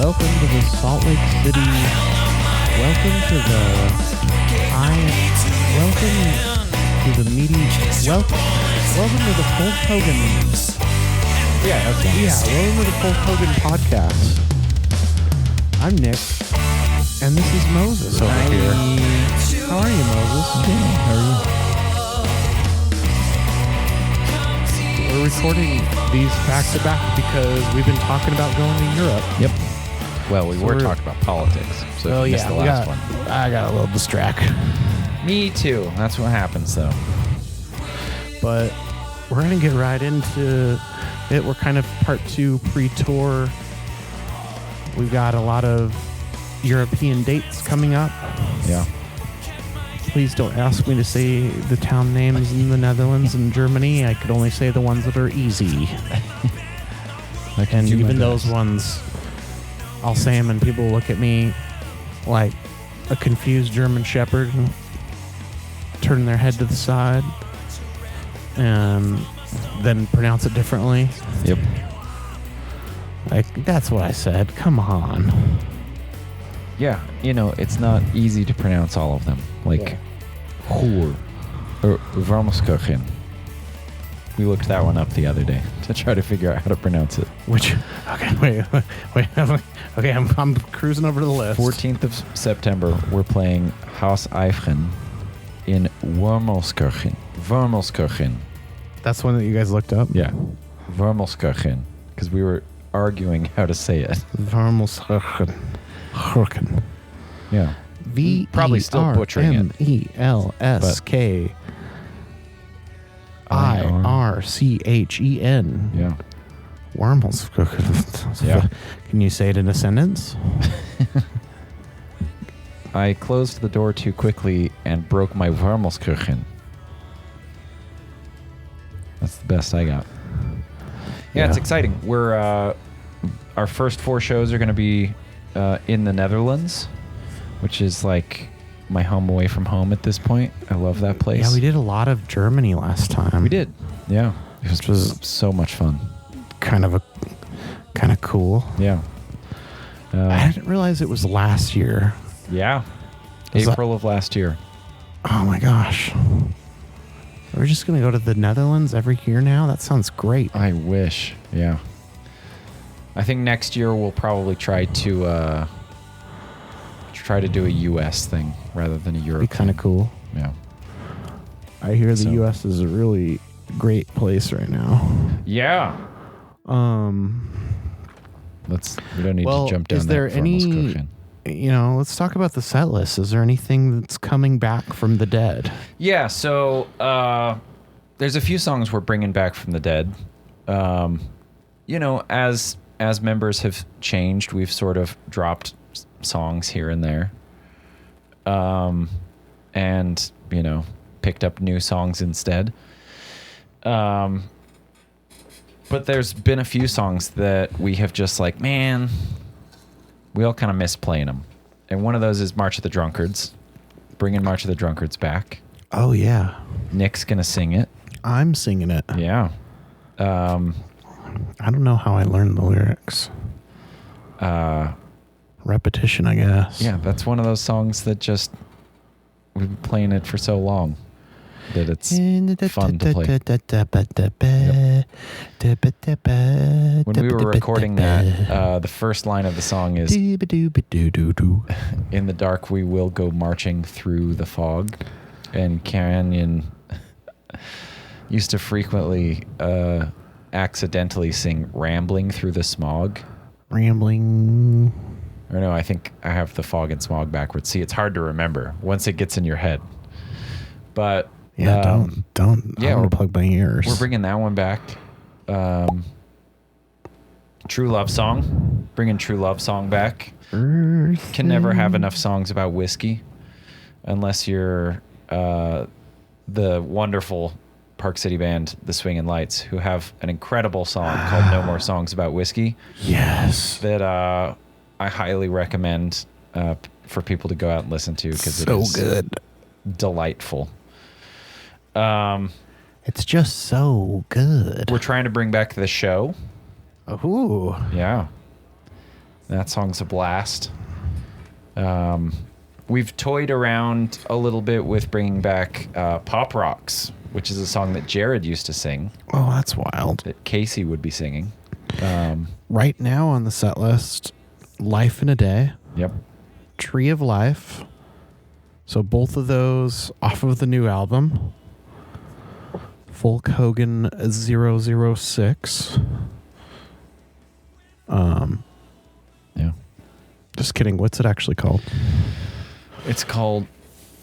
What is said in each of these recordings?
Welcome to the Salt Lake City. Welcome to the welcome to the Hulk Hogan. Yeah, that's fine. Yeah, welcome to the Hulk Hogan podcast. I'm Nick, and this is Moses over here. How are you, Moses? How are you? We're recording these back to back because we've been talking about going to Europe. Yep. Well, we were talking about politics, so you missed the last one. I got a little distracted. Me too. That's what happens, though. But we're going to get right into it. We're kind of part two pre-tour. We've got a lot of European dates coming up. Yeah. Please don't ask me to say the town names in the Netherlands and Germany. I could only say the ones that are easy. And even those ones, I'll say them and people look at me like a confused German shepherd, turn their head to the side, and then pronounce it differently. Yep. Like, that's what I said. Come on. Yeah, it's not easy to pronounce all of them. Like, Hoer or Varmelskirchen. We looked that one up the other day to try to figure out how to pronounce it. Okay, wait. Okay, I'm cruising over to the list. 14th of September, we're playing Haus Eifgen in Wormelskirchen. Wormelskirchen. That's one that you guys looked up? Yeah. Wormelskirchen. Because we were arguing how to say it. Wormelskirchen. Yeah. Probably still butchering it. Vrmelskirchen. Yeah. Wormelskirchen. Yeah. Can you say it in a sentence? I closed the door too quickly and broke my Wormelskirchen. That's the best I got. Yeah, it's exciting. We're our first 4 shows are going to be in the Netherlands, which is like my home away from home at this point. I love that place. Yeah, we did a lot of Germany last time. We did. Yeah. It was so much fun. Kind of cool. Yeah. I didn't realize it was last year. Yeah. April of last year. Oh my gosh. We're just going to go to the Netherlands every year now? That sounds great. I wish. Yeah. I think next year we'll probably try to do a U.S. thing rather than a Europe. Be kind of cool. Yeah. I hear the U.S. is a really great place right now. Yeah. We don't need to jump down. Is there any? Let's talk about the set list. Is there anything that's coming back from the dead? Yeah. So there's a few songs we're bringing back from the dead. As members have changed, we've sort of dropped songs here and there, and picked up new songs instead. But there's been a few songs that we have just like, man, we all kind of miss playing them. And one of those is March of the Drunkards. Bringing March of the Drunkards back. Oh, yeah. Nick's going to sing it. I'm singing it. Yeah. I don't know how I learned the lyrics. Repetition, I guess. Yeah, that's one of those songs that just, we've been playing it for so long that it's fun to play. Yep. When we were recording that, the first line of the song is, in the dark we will go marching through the fog. And Canyon used to frequently accidentally sing Rambling Through the Smog. Rambling. Or no, I think I have the fog and smog backwards. See, it's hard to remember once it gets in your head. But yeah, don't. Yeah, I'm gonna plug my ears. We're bringing that one back. True Love Song. Bringing True Love Song back. Can never have enough songs about whiskey, unless you're the wonderful Park City band, the Swingin' Lights, who have an incredible song called No More Songs About Whiskey. Yes. That I highly recommend for people to go out and listen to, because it is good. Delightful. It's just so good. We're trying to bring back The Show. Ooh. Yeah. That song's a blast. We've toyed around a little bit with bringing back Pop Rocks, which is a song that Jared used to sing. Oh, that's wild. That Casey would be singing. Right now on the set list, Life in a Day. Yep. Tree of Life. So both of those off of the new album. Folk Hogan 006. Yeah. Just kidding. What's it actually called? It's called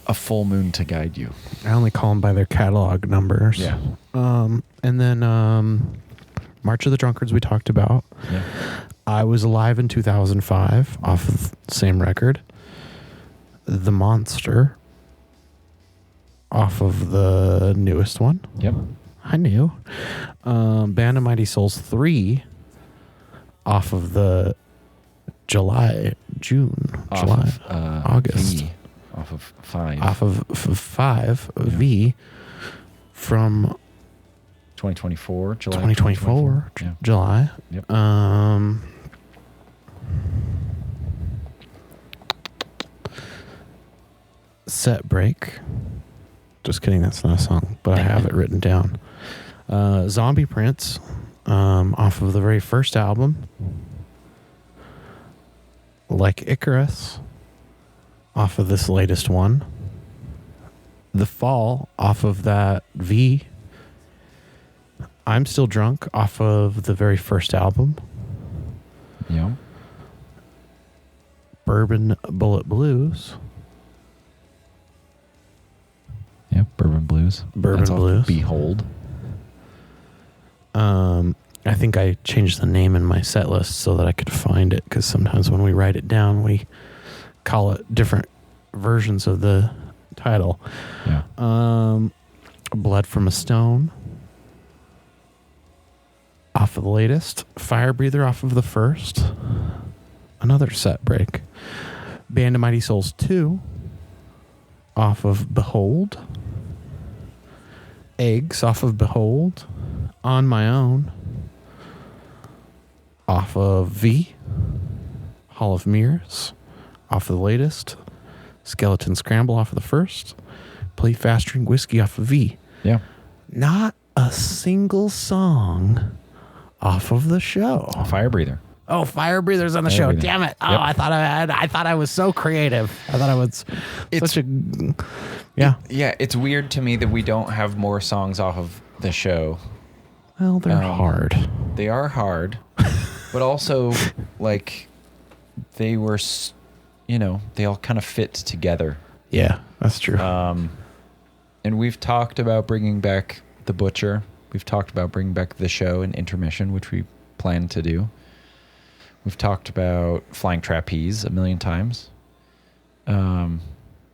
A Full Moon to Guide You. I only call them by their catalog numbers. Yeah. And then March of the Drunkards we talked about. Yeah. I Was Alive in 2005 off of the same record. The Monster off of the newest one. Yep. I knew. Band of Mighty Souls 3 off of the August. V, off of 5. Off of 5 V from 2024, July. 2024, Yeah. July. Yep. Set Break. Just kidding, that's not a song, but I have it written down. Zombie Prince, off of the very first album. Like Icarus, off of this latest one. The Fall, off of that V. I'm Still Drunk, off of the very first album. Yeah. Bourbon Bullet Blues. Yep, Bourbon Blues. Bourbon Blues. Behold. I think I changed the name in my set list so that I could find it, because sometimes when we write it down, we call it different versions of the title. Yeah. Blood from a Stone off of the latest. Fire Breather off of the first. Another set break. Band of Mighty Souls 2 off of Behold. Eggs off of Behold. On My Own off of V. Hall of Mirrors off of the latest. Skeleton Scramble off of the first. Play Fast Drink Whiskey off of V. Yeah. Not a single song off of the show. Fire Breather. Oh, Fire Breather's on the show. Breather. Damn it. Oh, Yep. I thought I was so creative. I thought I was such a yeah. Yeah, it's weird to me that we don't have more songs off of the show. Well, they're hard. They are hard, but also like they were, they all kind of fit together. Yeah, that's true. And we've talked about bringing back The Butcher. We've talked about bringing back The Show and Intermission, which we plan to do. We've talked about Flying Trapeze a million times. And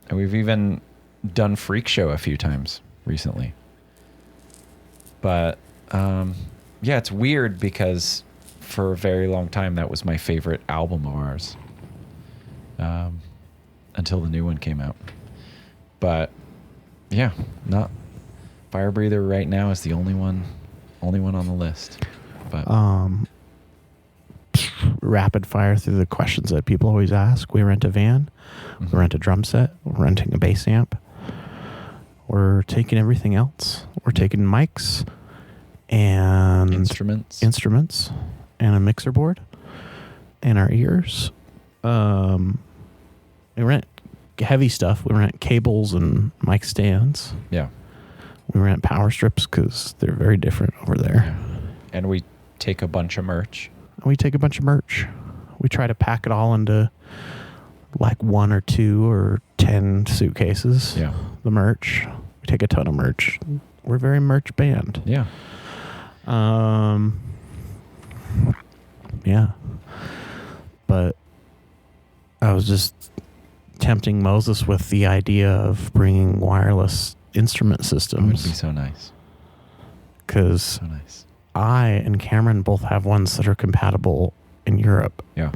we've even done Freak Show a few times recently. But yeah, it's weird because for a very long time that was my favorite album of ours. Until the new one came out. But yeah, not Fire Breather right now is the only one on the list. But rapid fire through the questions that people always ask. We rent a van, we rent a drum set, we're renting a bass amp, we're taking everything else. We're taking mics and instruments and a mixer board and our ears. We rent heavy stuff. We rent cables and mic stands. Yeah. We rent power strips because they're very different over there. Yeah. And we take a bunch of merch. We take a bunch of merch. We try to pack it all into like 1 or 2 or 10 suitcases. Yeah. The merch. We take a ton of merch. We're a very merch band. Yeah. Yeah. But I was just tempting Moses with the idea of bringing wireless instrument It systems. would be so nice. Because So nice. I and Cameron both have ones that are compatible in Europe. Yeah.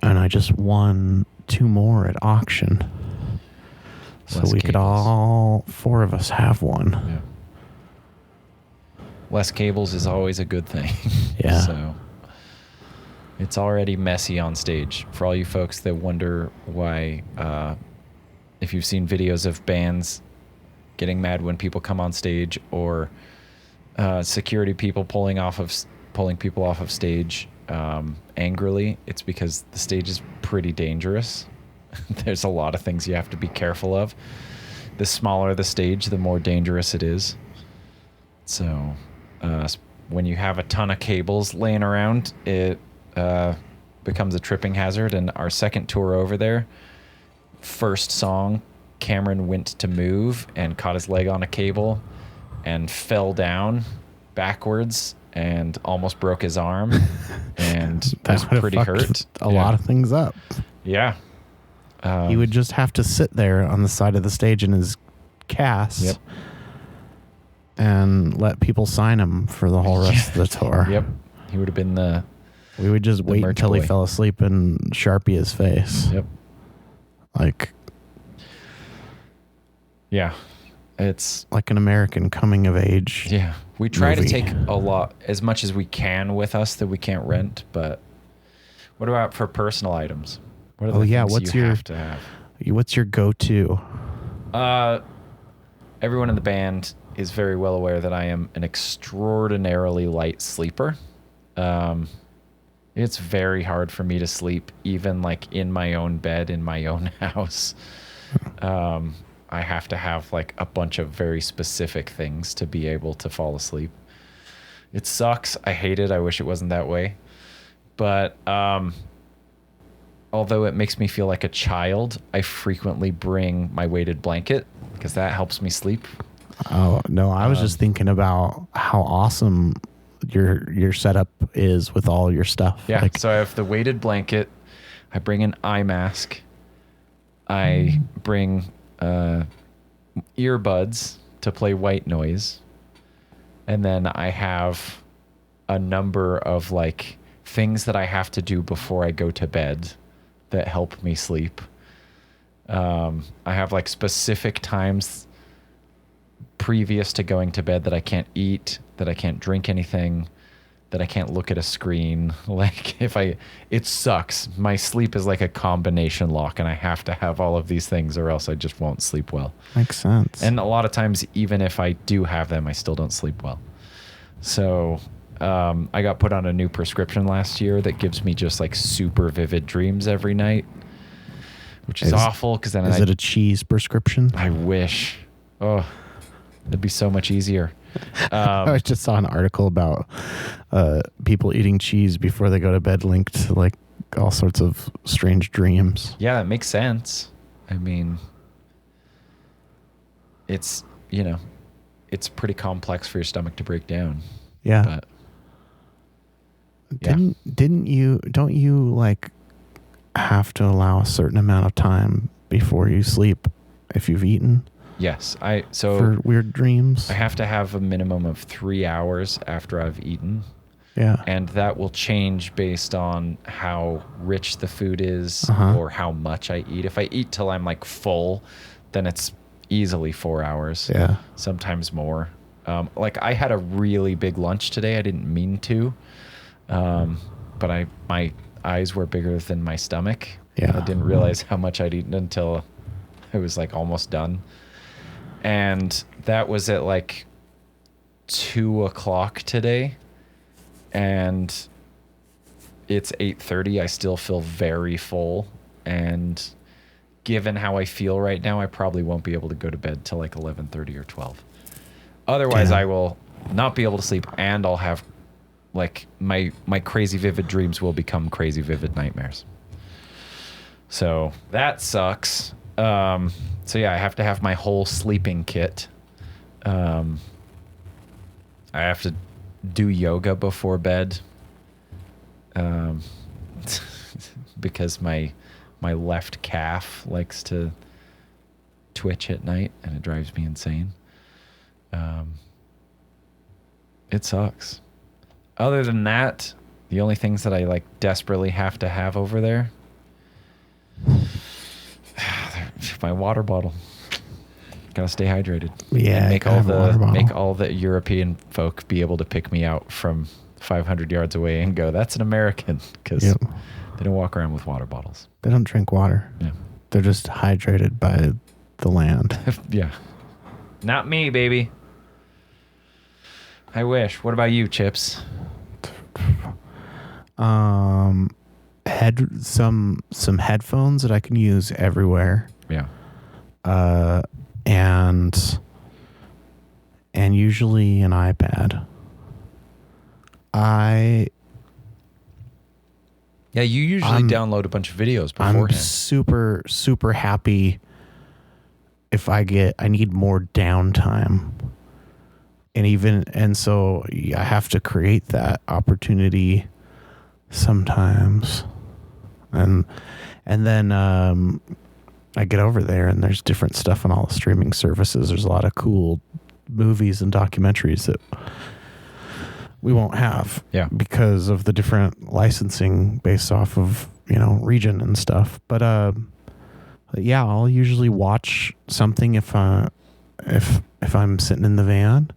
And I just won 2 more at auction. So Less we could cables. all 4 of us have one. Yeah. Less cables is always a good thing. Yeah. So It's already messy on stage. For all you folks that wonder why, if you've seen videos of bands getting mad when people come on stage, or security people pulling people off of stage angrily, it's because the stage is pretty dangerous. There's a lot of things you have to be careful of. The smaller the stage, the more dangerous it is. So when you have a ton of cables laying around, it becomes a tripping hazard. And our second tour over there, first song, Cameron went to move and caught his leg on a cable and fell down backwards and almost broke his arm and was pretty hurt. A lot of things up. Yeah. He would just have to sit there on the side of the stage in his cast. Yep. And let people sign him for the whole rest of the tour. Yep. He would have been we would just wait until he fell asleep and Sharpie his face. Yep. Like. Yeah. It's like an American coming of age. Yeah. We try movie. to take a lot, as much as we can with us that we can't rent, but what about for personal items? What are the things you have to have? What's your go-to? Everyone in the band is very well aware that I am an extraordinarily light sleeper. It's very hard for me to sleep, even like in my own bed, in my own house. I have to have like a bunch of very specific things to be able to fall asleep. It sucks. I hate it. I wish it wasn't that way. But although it makes me feel like a child, I frequently bring my weighted blanket because that helps me sleep. Oh, no, I was just thinking about how awesome your setup is with all your stuff. Yeah, so I have the weighted blanket. I bring an eye mask. I bring earbuds to play white noise. And then I have a number of like things that I have to do before I go to bed that help me sleep. I have like specific times previous to going to bed that I can't eat, that I can't drink anything, that I can't look at a screen. Like it sucks. My sleep is like a combination lock and I have to have all of these things or else I just won't sleep well. Makes sense. And a lot of times, even if I do have them, I still don't sleep well. So I got put on a new prescription last year that gives me just like super vivid dreams every night, which is awful. Because then is it a cheese prescription? I wish. Oh, it'd be so much easier. I just saw an article about people eating cheese before they go to bed linked to like all sorts of strange dreams. Yeah, it makes sense. I mean, it's, it's pretty complex for your stomach to break down. Yeah. But, don't you like have to allow a certain amount of time before you sleep if you've eaten? Yes. For weird dreams? I have to have a minimum of 3 hours after I've eaten. Yeah. And that will change based on how rich the food is or how much I eat. If I eat till I'm like full, then it's easily 4 hours. Yeah. Sometimes more. Like I had a really big lunch today. I didn't mean to. But my eyes were bigger than my stomach. Yeah. I didn't realize how much I'd eaten until I was like almost done. And that was at like 2:00 today. And it's 8:30. I still feel very full. And given how I feel right now, I probably won't be able to go to bed till like 11:30 or 12. Otherwise, I will not be able to sleep, and I'll have like my crazy vivid dreams will become crazy vivid nightmares. So that sucks. So yeah, I have to have my whole sleeping kit. I have to do yoga before bed. Because my left calf likes to twitch at night and it drives me insane. It sucks. Other than that, the only things that I like desperately have to have over there, my water bottle. Gotta stay hydrated. Yeah, and make all the European folk be able to pick me out from 500 yards away and go, that's an American, because they don't walk around with water bottles. They don't drink water. Yeah. They're just hydrated by the land. Yeah. Not me, baby. I wish. What about you, Chips? Some headphones that I can use everywhere. Yeah. And usually an iPad. Yeah, you usually download a bunch of videos beforehand. I'm super, super happy if I need more downtime. And so I have to create that opportunity sometimes. And then I get over there and there's different stuff on all the streaming services. There's a lot of cool movies and documentaries that we won't have because of the different licensing based off of, region and stuff. But I'll usually watch something if I'm sitting in the van.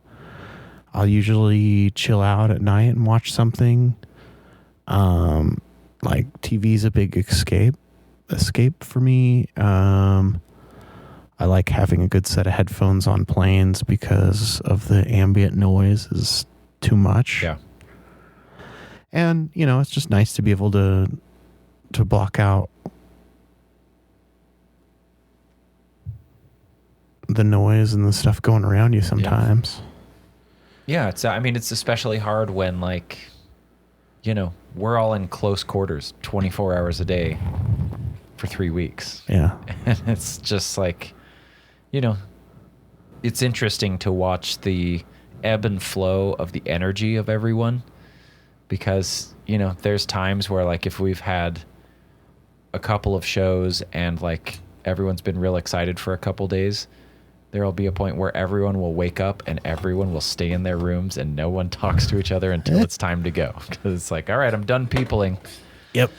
I'll usually chill out at night and watch something. Like TV's a big escape for me. I like having a good set of headphones on planes because of the ambient noise is too much. Yeah. And, it's just nice to be able to block out the noise and the stuff going around you sometimes. Yeah, it's especially hard when, we're all in close quarters 24 hours a day for 3 weeks. Yeah. And it's just it's interesting to watch the ebb and flow of the energy of everyone, because, there's times where, if we've had a couple of shows and, everyone's been real excited for a couple days, there'll be a point where everyone will wake up and everyone will stay in their rooms and no one talks to each other until it's time to go. Because it's all right, I'm done peopling. Yep.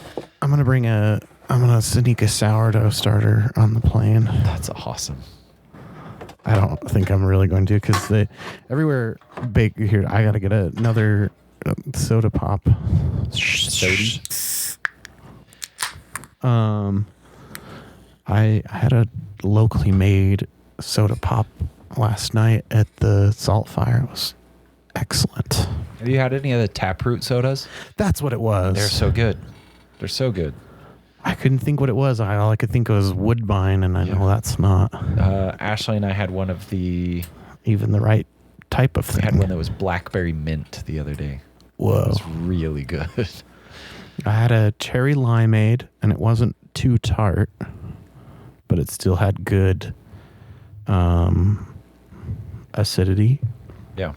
I'm going to sneak a sourdough starter on the plane. That's awesome. I don't think I'm really going to, because everywhere bake here. I got to get another soda pop. Sody? I had a locally made soda pop last night at the Salt Fire. It was excellent. Have you had any of the Taproot sodas? That's what it was. They're so good. They're so good. I couldn't think what it was. All I could think of was Woodbine, and I know that's not. Ashley and I had one of the... even the right type of thing. We had one that was blackberry mint the other day. Whoa. It was really good. I had a cherry limeade, and it wasn't too tart, but it still had good acidity. Yeah.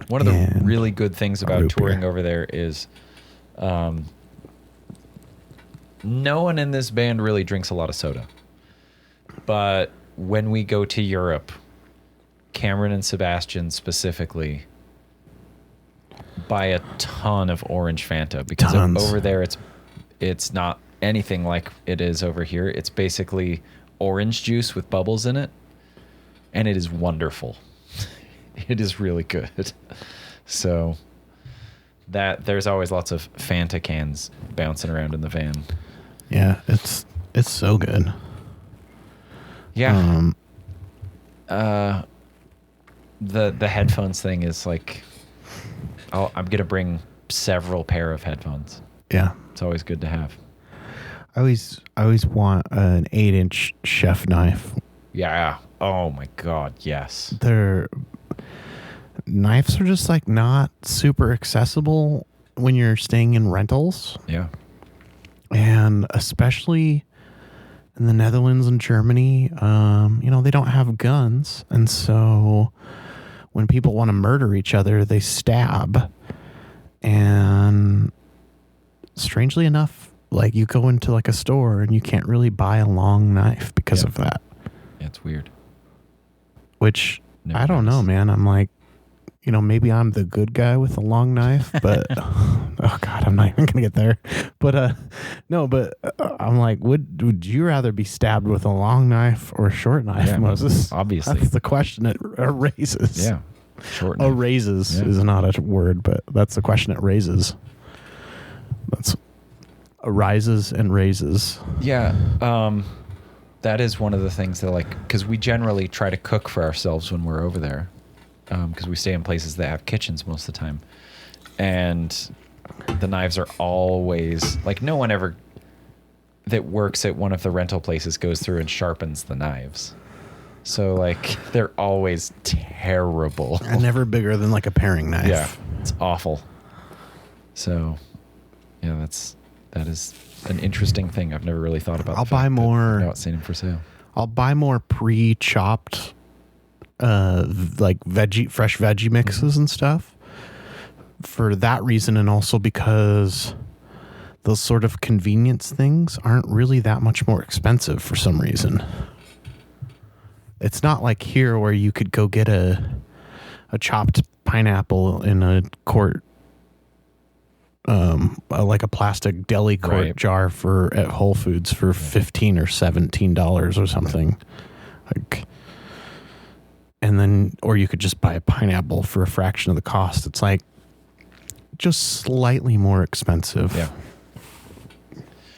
One of the really good things about touring over there is no one in this band really drinks a lot of soda. But when we go to Europe, Cameron and Sebastian specifically buy a ton of orange Fanta, because over there it's not anything like it is over here. It's basically orange juice with bubbles in it, and it is wonderful. It is really good. So there's always lots of Fanta cans bouncing around in the van. Yeah, it's so good. Yeah. The headphones thing is I'm gonna bring several pair of headphones. Yeah, it's always good to have. I always want an 8-inch chef knife. Yeah. Oh my God. Yes. Knives are just not super accessible when you're staying in rentals. Yeah. And especially in the Netherlands and Germany, they don't have guns. And so when people want to murder each other, they stab. And strangely enough, you go into a store and you can't really buy a long knife because of that. Yeah, it's weird. Which, I don't know, man. I'm maybe I'm the good guy with a long knife, but oh God, I'm not even gonna get there. But no, but I'm would you rather be stabbed with a long knife or a short knife, Moses? Obviously, that's the question it raises. Yeah, Short knife. Raises is not a word, but that's the question it raises. That's arises and raises. Yeah. That is one of the things that, like, because we generally try to cook for ourselves when we're over there, because we stay in places that have kitchens most of the time. And the knives are always, like, no one ever that works at one of the rental places goes through and sharpens the knives. So, like, they're always terrible. And never bigger than, like, a paring knife. Yeah, it's awful. So, yeah, that is an interesting thing. I've never really thought about. I'll buy more. Now it's seen them for sale. I'll buy more pre-chopped, like fresh veggie mixes and stuff. For that reason, and also because those sort of convenience things aren't really that much more expensive for some reason. It's not like here where you could go get a chopped pineapple in a quart, like a plastic deli quart jar at Whole Foods for $15 or $17 or something. Like, and then, or you could just buy a pineapple for a fraction of the cost. It's like just slightly more expensive. Yeah.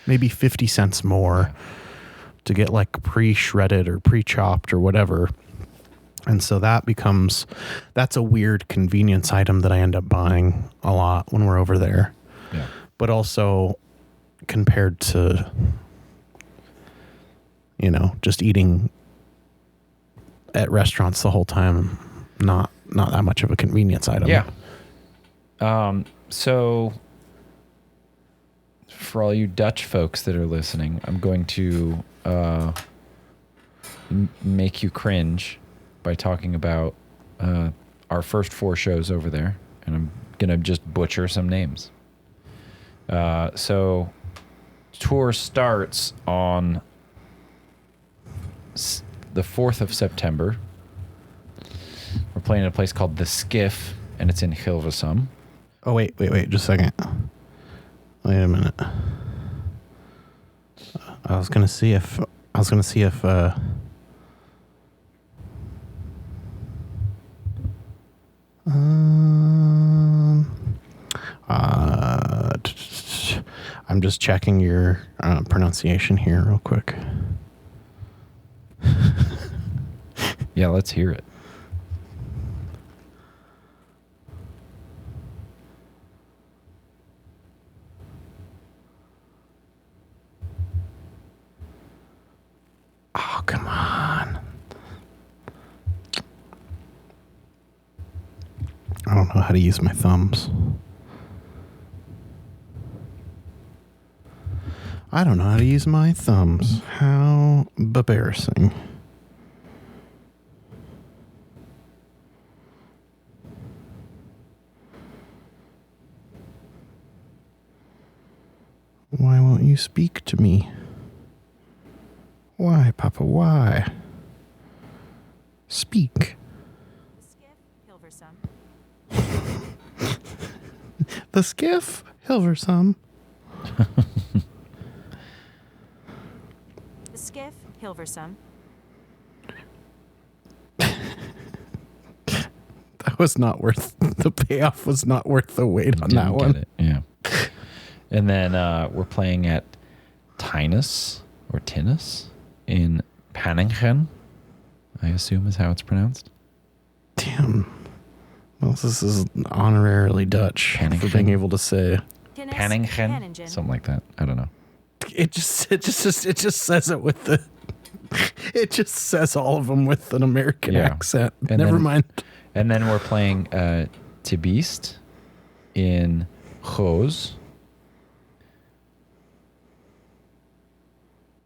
Maybe 50 cents more to get like pre-shredded or pre-chopped or whatever. And so that's a weird convenience item that I end up buying a lot when we're over there. Yeah. But also compared to, just eating at restaurants the whole time, not that much of a convenience item. Yeah. So for all you Dutch folks that are listening, I'm going to make you cringe by talking about our first 4 shows over there, and I'm gonna just butcher some names. So tour starts on the 4th of September. We're playing at a place called The Skiff, and it's in Hilversum. Oh, wait, just a second. Wait a minute. I was gonna see if I'm just checking your pronunciation here real quick. Yeah, let's hear it. Oh, come on. I don't know how to use my thumbs. How embarrassing. Why won't you speak to me? Why, Papa, why? Speak. The Skiff, Hilversum. The Skiff, Hilversum. That was not worth, the payoff was not worth the wait on that one. Get it. Yeah. And then we're playing at Tinus or Tinus in Panningen, I assume is how it's pronounced. Damn. Well, this is honorarily Dutch for being able to say Panningen, something like that. I don't know. It just says it with the. It just says all of them with an American accent. And Never mind. And then we're playing Tibist in Goos.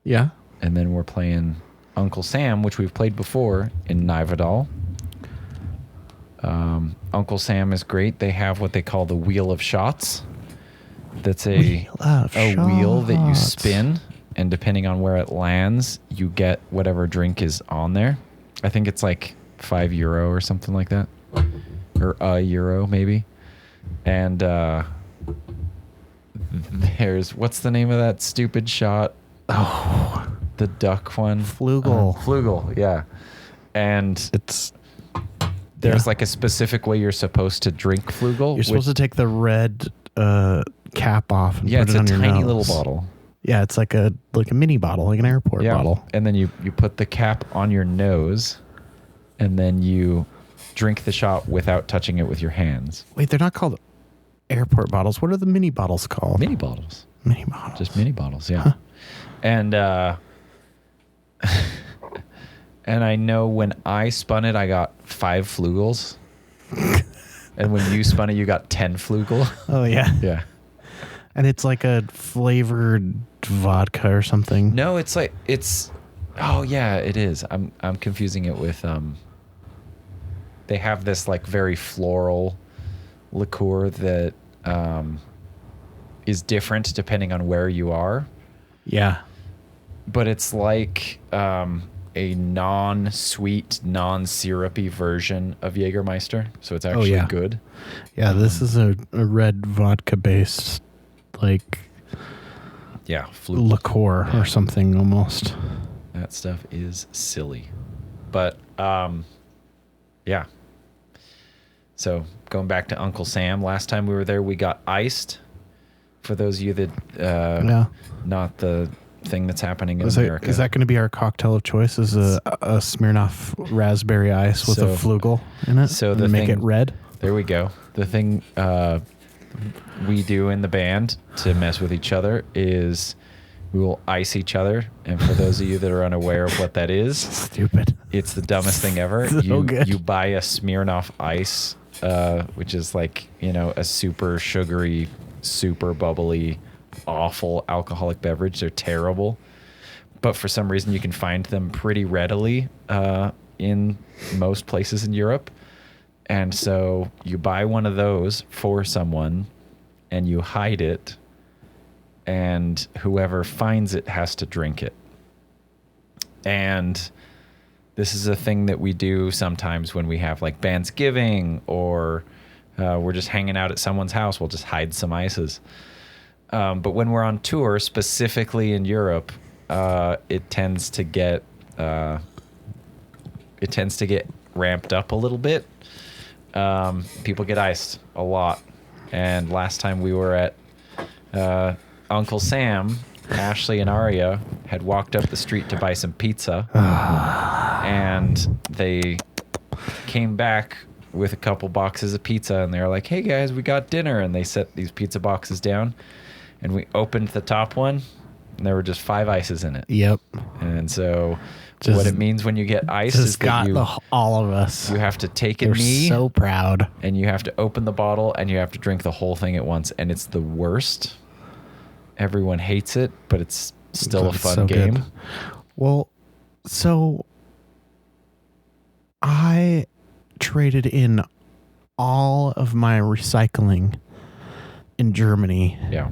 Yeah. And then we're playing Uncle Sam, which we've played before, in Nijverdal. Uncle Sam is great. They have what they call the Wheel of Shots. That's a wheel that you spin, and depending on where it lands, you get whatever drink is on there. I think it's like €5 or something like that, or €1 maybe. And there's, what's the name of that stupid shot? Oh, the duck one. Flugel. Flugel, yeah. And there's like a specific way you're supposed to drink Flugel. You're supposed to take the red cap off and put it's it on a your tiny nose. little bottle. Yeah, it's like a mini bottle, like an airport bottle. And then you put the cap on your nose, and then you drink the shot without touching it with your hands. Wait, they're not called airport bottles. What are the mini bottles called? Mini bottles. Mini bottles. Just mini bottles, yeah. Huh. And and I know when I spun it, I got 5 Flugels. And when you spun it, you got 10 Flugel. Oh, yeah. Yeah. And it's like a flavored vodka or something. No, it's oh yeah, it is. I'm confusing it with they have this like very floral liqueur that is different depending on where you are. Yeah. But it's like a non-sweet, non-syrupy version of Jägermeister. So it's actually good. Yeah, this is a red vodka based like liqueur or something almost. That stuff is silly. But yeah. So going back to Uncle Sam, last time we were there, we got iced. For those of you that not the thing that's happening in America. Is that going to be our cocktail of choice? Is a Smirnoff raspberry ice with a Flugel in it? So and make it red? There we go. The thing we do in the band to mess with each other is we will ice each other. And for those of you that are unaware of what that is, stupid. It's the dumbest thing ever. You buy a Smirnoff Ice, which is like, a super sugary, super bubbly, awful alcoholic beverage. They're terrible. But for some reason you can find them pretty readily in most places in Europe. And so you buy one of those for someone and you hide it, and whoever finds it has to drink it. And this is a thing that we do sometimes when we have like Bandsgiving or we're just hanging out at someone's house. We'll just hide some ices. But when we're on tour, specifically in Europe, it tends to get ramped up a little bit. People get iced a lot. And last time we were at Uncle Sam, Ashley and Aria had walked up the street to buy some pizza. And they came back with a couple boxes of pizza, and they were like, "Hey guys, we got dinner." And they set these pizza boxes down, and we opened the top one, and there were just 5 ices in it. Yep. And so what it means when you get ice is that all of us. You have to take a knee. So proud. And you have to open the bottle, and you have to drink the whole thing at once, and it's the worst. Everyone hates it, but it's still a fun game. Good. Well, so I traded in all of my recycling in Germany. Yeah.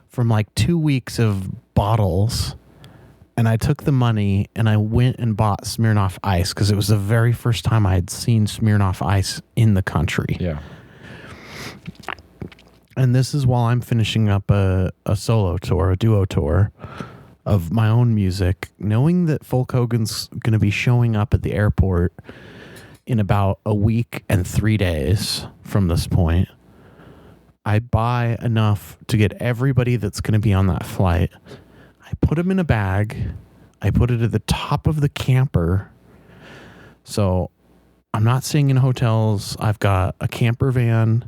From like 2 weeks of bottles, and I took the money and I went and bought Smirnoff Ice because it was the very first time I had seen Smirnoff Ice in the country. Yeah. And this is while I'm finishing up a solo tour, a duo tour of my own music, knowing that Folk Hogan's going to be showing up at the airport in about a week and 3 days from this point. I buy enough to get everybody that's going to be on that flight. I put them in a bag. I put it at the top of the camper. So I'm not staying in hotels. I've got a camper van,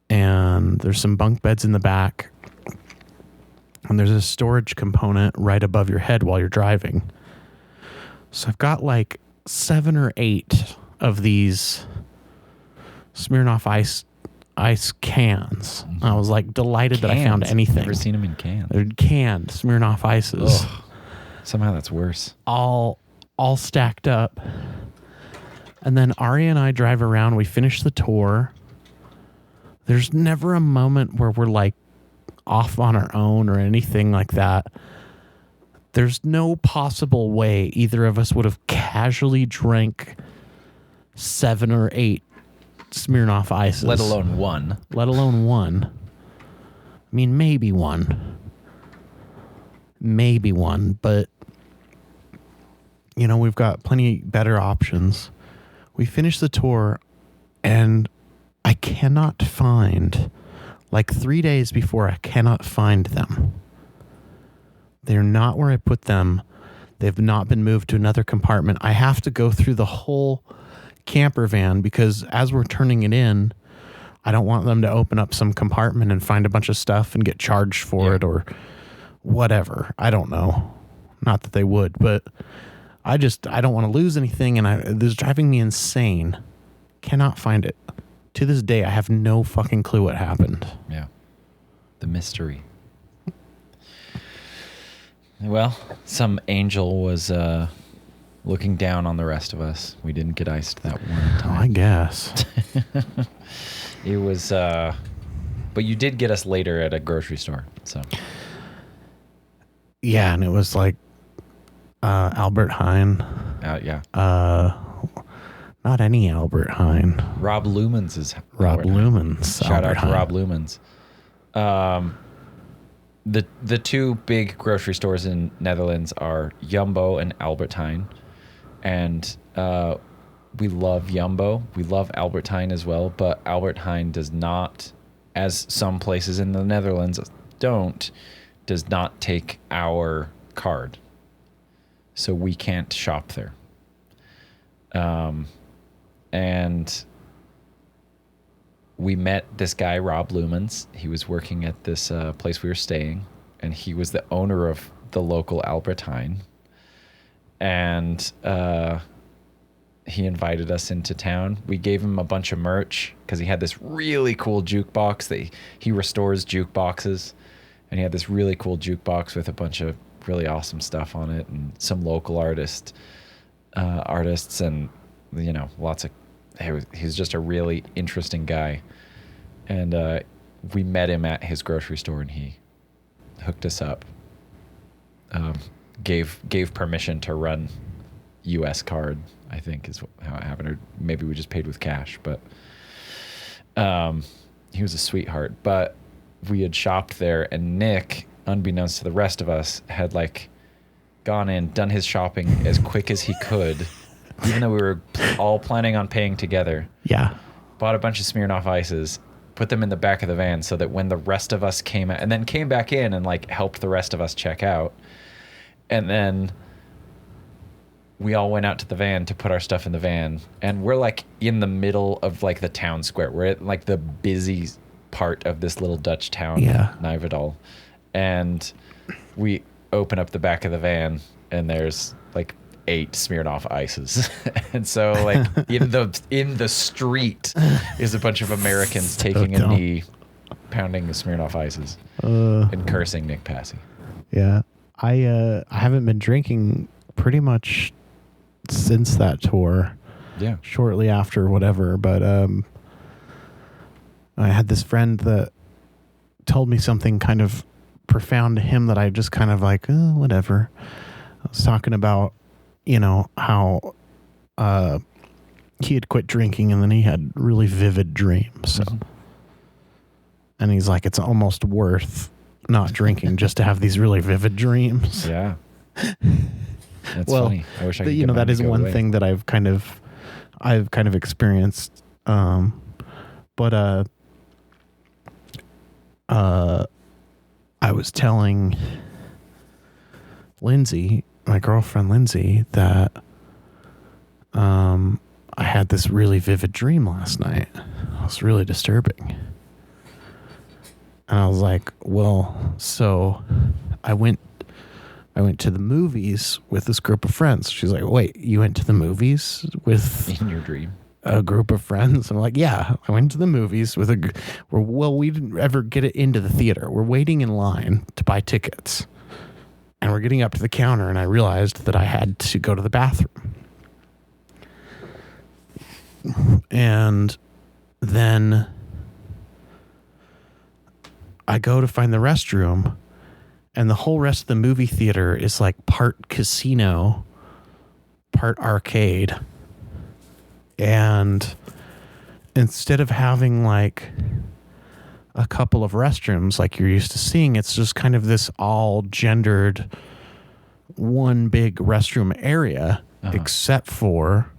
and there's some bunk beds in the back. And there's a storage component right above your head while you're driving. So I've got like 7 or 8 of these Smirnoff ice cans. I was like delighted that I found anything. Never seen them in cans. They're canned Smirnoff ices. Ugh. Somehow that's worse. All stacked up. And then Ari and I drive around. We finish the tour. There's never a moment where we're like off on our own or anything like that. There's no possible way either of us would have casually drank 7 or 8 Smirnoff ices. Let alone one. I mean, maybe one. But, we've got plenty better options. We finished the tour, and I cannot find, like 3 days before, I cannot find them. They're not where I put them. They've not been moved to another compartment. I have to go through the whole camper van because as we're turning it in, I don't want them to open up some compartment and find a bunch of stuff and get charged for it or whatever. I don't know. Not that they would, but I don't want to lose anything, and this is driving me insane. Cannot find it. To this day, I have no fucking clue what happened. Yeah. The mystery. Well, some angel was looking down on the rest of us. We didn't get iced that one time. Oh, I guess. It was, but you did get us later at a grocery store, so. Yeah, and it was like Albert Heijn. Yeah. Not any Albert Heijn. Rob Lumens is Rob Lumens. Shout out to Rob Lumens. The two big grocery stores in Netherlands are Jumbo and Albert Heijn, and we love Jumbo. We love Albert Heijn as well, but Albert Heijn does not, as some places in the Netherlands does not take our card, so we can't shop there. And we met this guy, Rob Lumens. He was working at this place we were staying, and he was the owner of the local Albert Heijn. And he invited us into town. We gave him a bunch of merch because he had this really cool jukebox that he restores jukeboxes. And he had this really cool jukebox with a bunch of really awesome stuff on it, and some local artists, and lots of. He's just a really interesting guy, and we met him at his grocery store, and he hooked us up. Gave permission to run U.S. card, I think is how it happened, or maybe we just paid with cash. But he was a sweetheart. But we had shopped there, and Nick, unbeknownst to the rest of us, had gone in, done his shopping as quick as he could, even though we were all planning on paying together. Yeah. Bought a bunch of Smirnoff Ices, put them in the back of the van so that when the rest of us came out, and then came back in and helped the rest of us check out. And then we all went out to the van to put our stuff in the van, and we're in the middle of the town square. We're at the busy part of this little Dutch town, Nijverdal, and we open up the back of the van, and there's 8 Smirnoff Ices. And so in the street is a bunch of Americans taking a knee, pounding the Smirnoff Ices, and cursing Nick Passy. Yeah. I haven't been drinking pretty much since that tour. Yeah. Shortly after whatever, but I had this friend that told me something kind of profound to him that I just kind of whatever. I was talking about, how he had quit drinking, and then he had really vivid dreams. So. Mm-hmm. And he's like, it's almost worth not drinking just to have these really vivid dreams. Yeah. That's funny. I wish I could that is one thing that I've kind of experienced. But I was telling Lindsay, my girlfriend Lindsay, that I had this really vivid dream last night. It was really disturbing. And I was like, well, so I went to the movies with this group of friends. She's like, wait, you went to the movies with... In your dream? A group of friends? I'm like, yeah, I went to the movies with we didn't ever get it into the theater. We're waiting in line to buy tickets. And we're getting up to the counter, and I realized that I had to go to the bathroom. And then I go to find the restroom, and the whole rest of the movie theater is part casino, part arcade. And instead of having a couple of restrooms like you're used to seeing, it's just kind of this all gendered one big restroom area, except for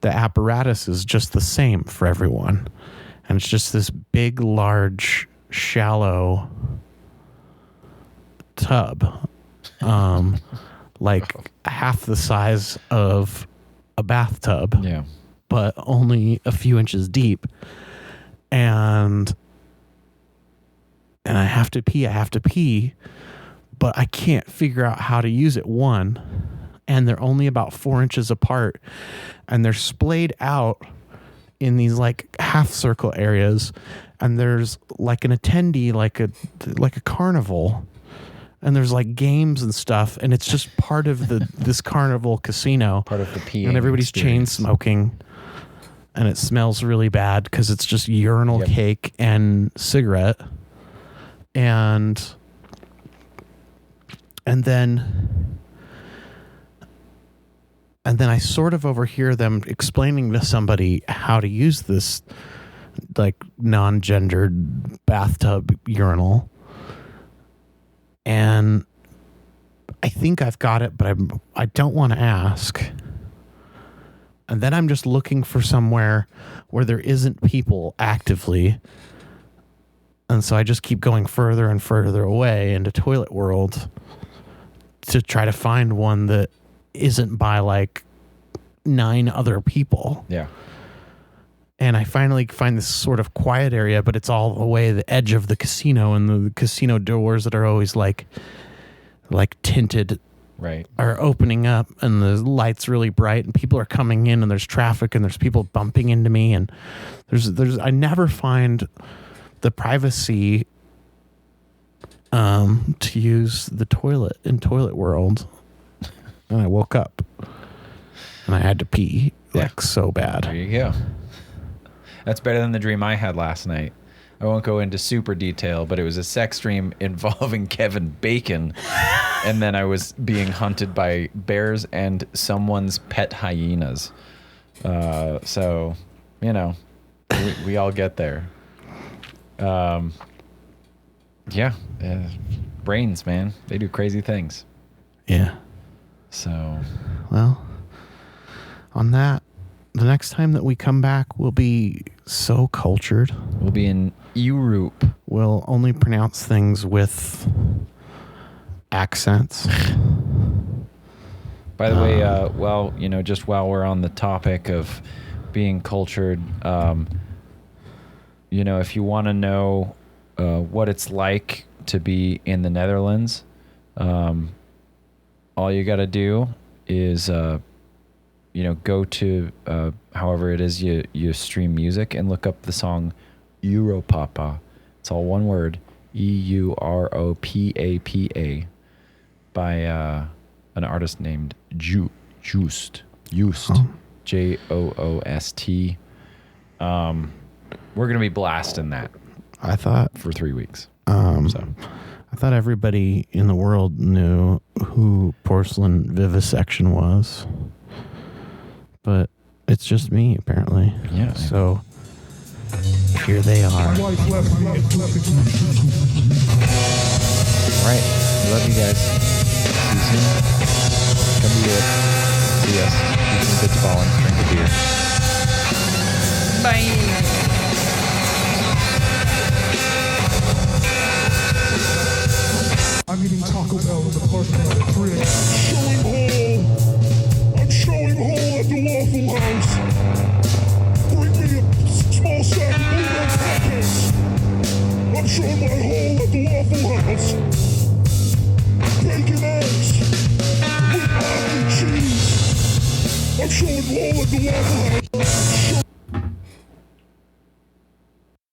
the apparatus is just the same for everyone. And it's just this big, large, shallow tub, like half the size of a bathtub, but only a few inches deep. And I have to pee, but I can't figure out how to use it. And they're only about 4 inches apart, and they're splayed out in these like half circle areas. And there's like an attendee, like a carnival, and there's like games and stuff, and it's just part of this carnival casino. Part of the peeing and everybody's experience. chain smoking, and it smells really bad because it's just urinal cake and cigarette, and then I sort of overhear them explaining to somebody how to use this like non-gendered bathtub urinal. And I think I've got it, but I don't want to ask. And then I'm just looking for somewhere where there isn't people actively. And so I just keep going further and further away into toilet world to try to find one that isn't by like 9 other people. Yeah. And I finally find this sort of quiet area, but it's all the way the edge of the casino, and the casino doors that are always like tinted are opening up, and the light's really bright, and people are coming in, and there's traffic, and there's people bumping into me, and there's I never find the privacy to use the toilet in toilet world. And I woke up and I had to pee so bad. There you go. That's better than the dream I had last night. I won't go into super detail, but it was a sex dream involving Kevin Bacon. And then I was being hunted by bears and someone's pet hyenas. So, you know, we all get there. Brains, man. They do crazy things. Yeah. So. Well, on that, the next time that we come back, we'll be so cultured. We'll be in Europe. We'll only pronounce things with accents. By the way, just while we're on the topic of being cultured, if you want to know what it's like to be in the Netherlands, all you got to do is go to however it is you stream music and look up the song Europapa. It's all one word, EUROPAPA, by an artist named Joost. Joost. We're gonna be blasting that. I thought for 3 weeks. I thought everybody in the world knew who Porcelain Vivisection was. But it's just me, apparently. Yeah. So here they are. All right. Love you guys. See you soon. Come to Europe. See us. Eat some bits of ball and drink a beer. Bye. I'm eating Taco Bell in the parking lot at 3 a.m. Showing hole at the Waffle House. Bring me a small sack of burrito pancakes. I'm showing my hole at the Waffle House. Bacon eggs with mac and cheese. I'm showing hole at the Waffle House.